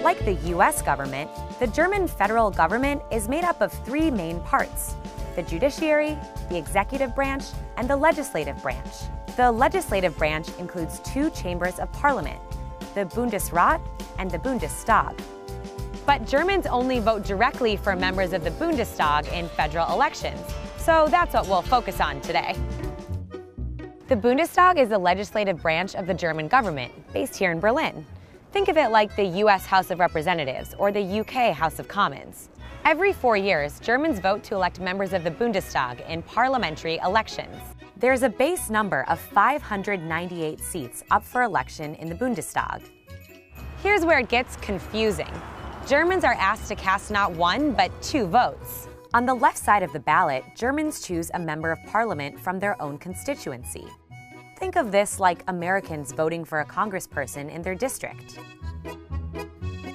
Like the US government, the German federal government is made up of three main parts: the judiciary, the executive branch, and the legislative branch. The legislative branch includes two chambers of parliament, the Bundesrat and the Bundestag. But Germans only vote directly for members of the Bundestag in federal elections, so that's what we'll focus on today. The Bundestag is the legislative branch of the German government, based here in Berlin. Think of it like the US House of Representatives or the UK House of Commons. Every 4 years, Germans vote to elect members of the Bundestag in parliamentary elections. There's a base number of 598 seats up for election in the Bundestag. Here's where it gets confusing. Germans are asked to cast not one, but two votes. On the left side of the ballot, Germans choose a member of parliament from their own constituency. Think of this like Americans voting for a congressperson in their district.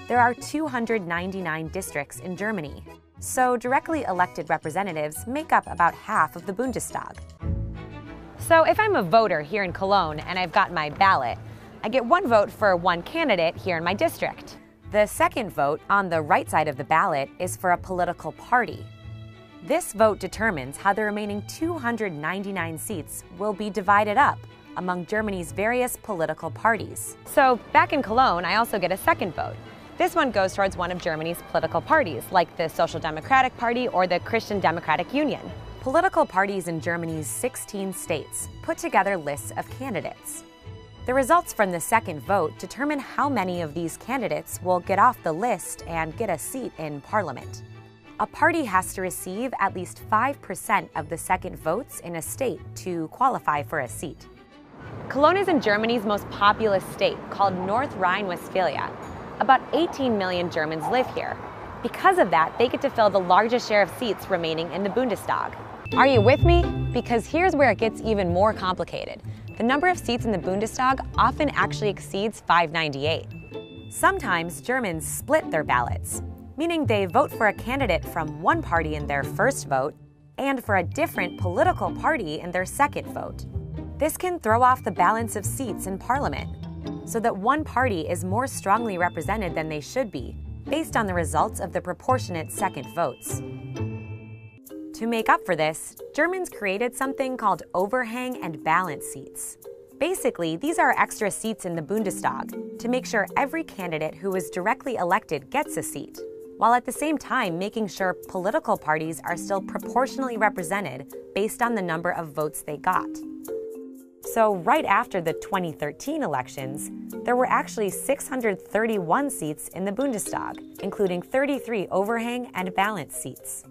There are 299 districts in Germany, so directly elected representatives make up about half of the Bundestag. So if I'm a voter here in Cologne and I've got my ballot, I get one vote for one candidate here in my district. The second vote, on the right side of the ballot, is for a political party. This vote determines how the remaining 299 seats will be divided up among Germany's various political parties. So back in Cologne, I also get a second vote. This one goes towards one of Germany's political parties, like the Social Democratic Party or the Christian Democratic Union. Political parties in Germany's 16 states put together lists of candidates. The results from the second vote determine how many of these candidates will get off the list and get a seat in parliament. A party has to receive at least 5% of the second votes in a state to qualify for a seat. Cologne is in Germany's most populous state, called North Rhine-Westphalia. About 18 million Germans live here. Because of that, they get to fill the largest share of seats remaining in the Bundestag. Are you with me? Because here's where it gets even more complicated. The number of seats in the Bundestag often actually exceeds 598. Sometimes Germans split their ballots, meaning they vote for a candidate from one party in their first vote and for a different political party in their second vote. This can throw off the balance of seats in parliament, so that one party is more strongly represented than they should be, based on the results of the proportionate second votes. To make up for this, Germans created something called overhang and balance seats. Basically, these are extra seats in the Bundestag to make sure every candidate who is directly elected gets a seat, while at the same time making sure political parties are still proportionally represented based on the number of votes they got. So right after the 2013 elections, there were actually 631 seats in the Bundestag, including 33 overhang and balance seats.